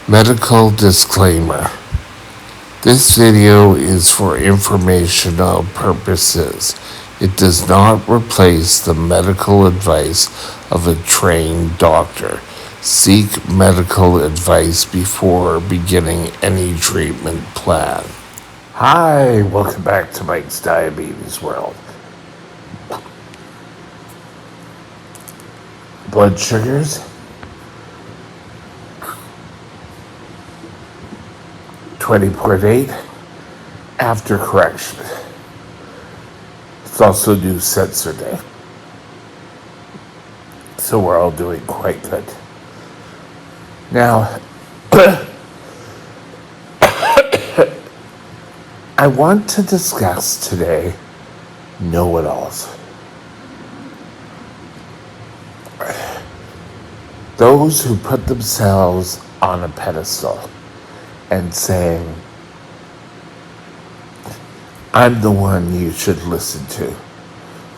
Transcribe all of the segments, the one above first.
Medical disclaimer. This video is for informational purposes. It does not replace the medical advice of a trained doctor. Seek medical advice before beginning any treatment plan. Hi, welcome back to Mike's Diabetes World. Blood sugars, 20.8 after correction. It's also New Sensor Day. So we're all doing quite good. Now, I want to discuss today know-it-alls. Those who put themselves on a pedestal and saying, I'm the one you should listen to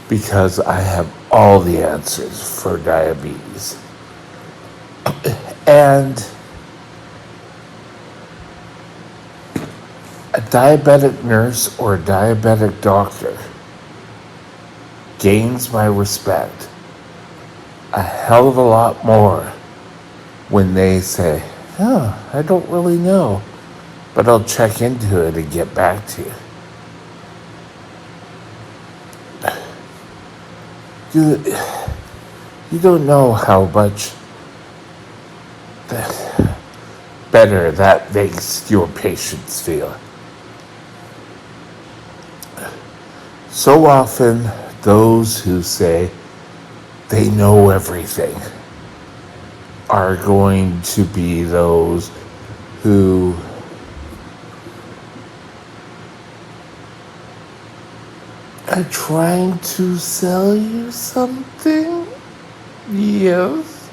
because I have all the answers for diabetes. And a diabetic nurse or a diabetic doctor gains my respect a hell of a lot more when they say, oh, I don't really know, but I'll check into it and get back to you. You don't know how much better that makes your patients feel. So often, those who say they know everything are going to be those who are trying to sell you something. Yes.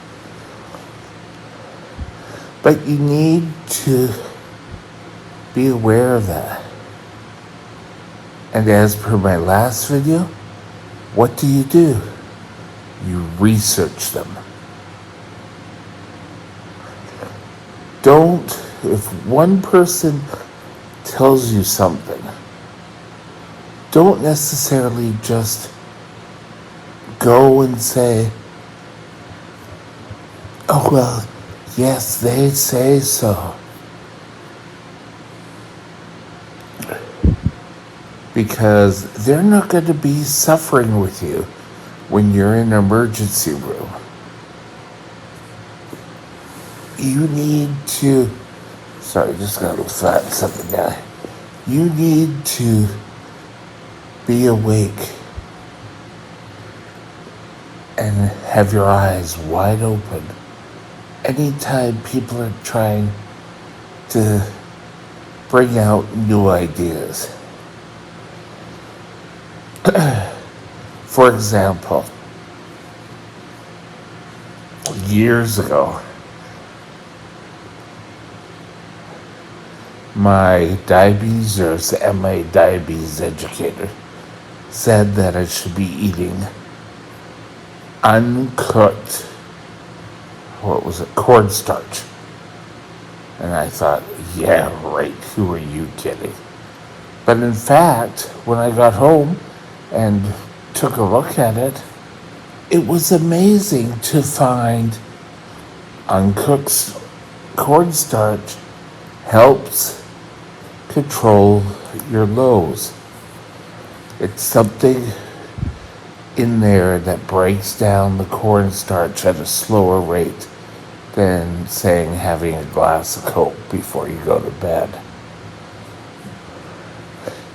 But you need to be aware of that. And as per my last video, what do? You research them. Don't, if one person tells you something, don't necessarily just go and say, oh, well, yes, they say so. Because they're not going to be suffering with you when you're in an emergency room. You need to, just got to flatten something down. You need to be awake and have your eyes wide open anytime people are trying to bring out new ideas. For example, years ago, my diabetes nurse and my diabetes educator said that I should be eating uncooked, cornstarch. And I thought, yeah, right, who are you kidding? But in fact, when I got home and took a look at it, it was amazing to find uncooked cornstarch helps control your lows. It's something in there that breaks down the cornstarch at a slower rate than, saying, having a glass of Coke before you go to bed.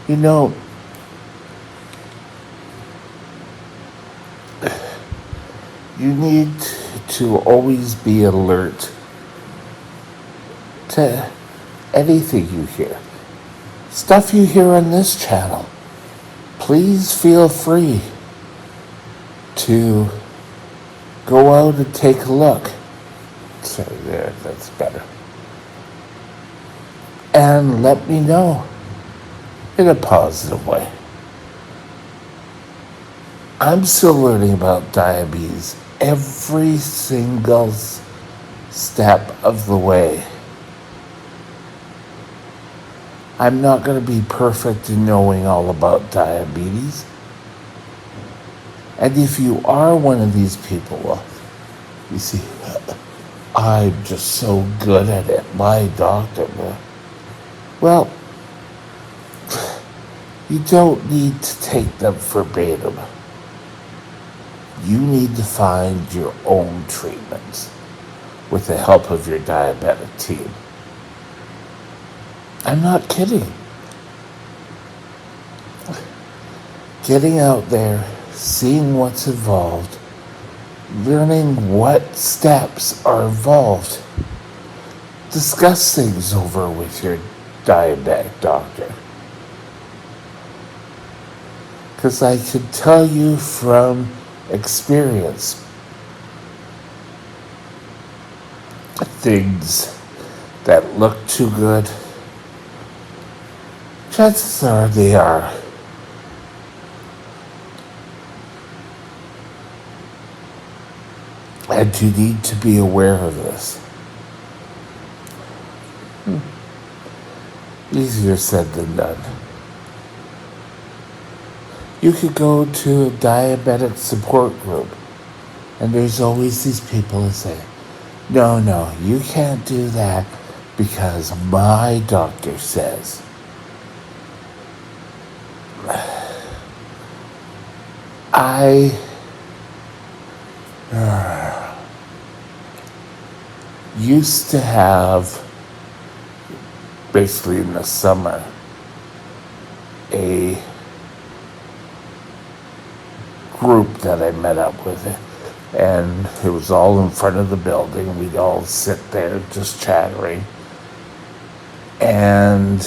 You know, you need to always be alert to anything you hear. Stuff you hear on this channel. Please feel free to go out and take a look. So there, that's better. And let me know in a positive way. I'm still learning about diabetes every single step of the way. I'm not going to be perfect in knowing all about diabetes. And if you are one of these people, well, you see, I'm just so good at it. My doctor, well, you don't need to take them verbatim. You need to find your own treatments with the help of your diabetic team. I'm not kidding. Getting out there, seeing what's involved, learning what steps are involved. Discuss things over with your diabetic doctor. Because I can tell you from experience, things that look too good, chances are they are. And you need to be aware of this. Easier said than done. You could go to a diabetic support group, and there's always these people that say, no, you can't do that because my doctor says. I used to have, basically in the summer, a group that I met up with, and it was all in front of the building. We'd all sit there just chattering, and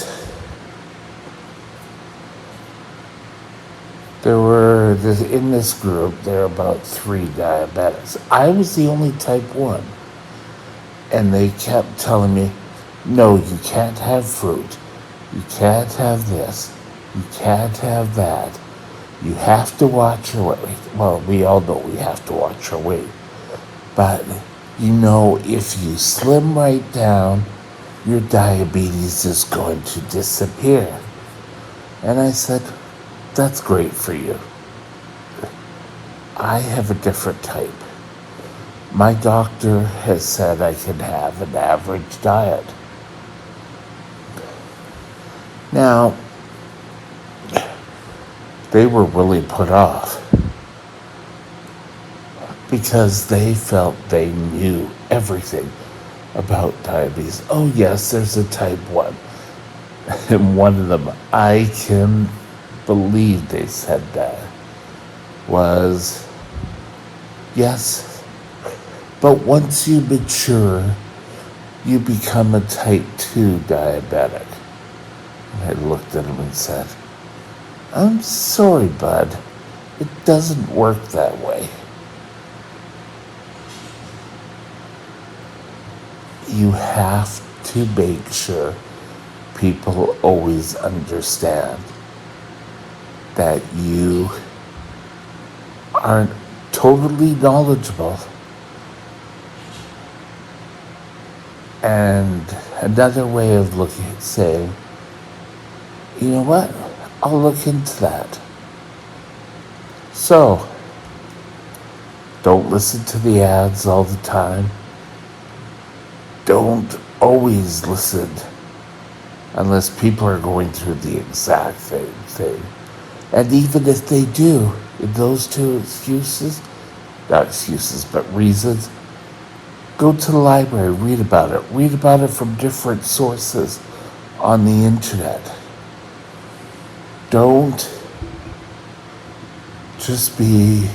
in this group, there were about 3 diabetics. I was the only type 1. And they kept telling me, no, you can't have fruit. You can't have this. You can't have that. You have to watch your weight. Well, we all know we have to watch our weight. But, if you slim right down, your diabetes is going to disappear. And I said, that's great for you. I have a different type. My doctor has said I can have an average diet. Now, they were really put off because they felt they knew everything about diabetes. Oh yes, there's a type 1. And one of them, I can believe they said that, was, yes, but once you mature, you become a type 2 diabetic. And I looked at him and said, I'm sorry, bud. It doesn't work that way. You have to make sure people always understand that you aren't totally knowledgeable. And another way of looking at saying, you know what? I'll look into that. So, don't listen to the ads all the time. Don't always listen unless people are going through the exact same thing. And even if they do, in those 2 not excuses, but reasons, go to the library, read about it. Read about it from different sources on the internet. Don't just be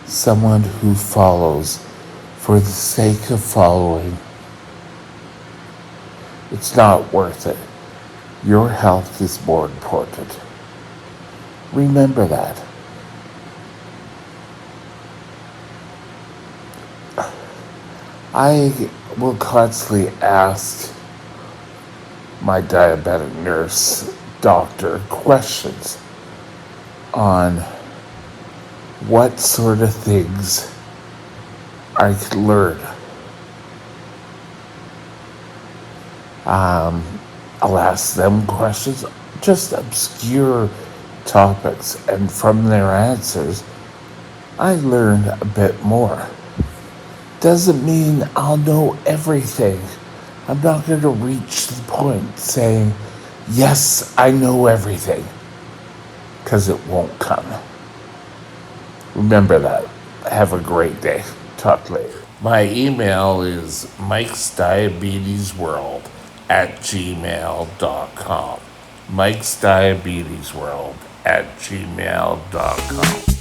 someone who follows for the sake of following. It's not worth it. Your health is more important. Remember that. I will constantly ask my diabetic nurse doctor questions on what sort of things I could learn. I'll ask them questions, just obscure topics, and from their answers, I learn a bit more. Doesn't mean I'll know everything. I'm not going to reach the point saying, yes, I know everything, because it won't come. Remember that. Have a great day. Talk later. My email is mikesdiabetesworld@gmail.com. mikesdiabetesworld@gmail.com.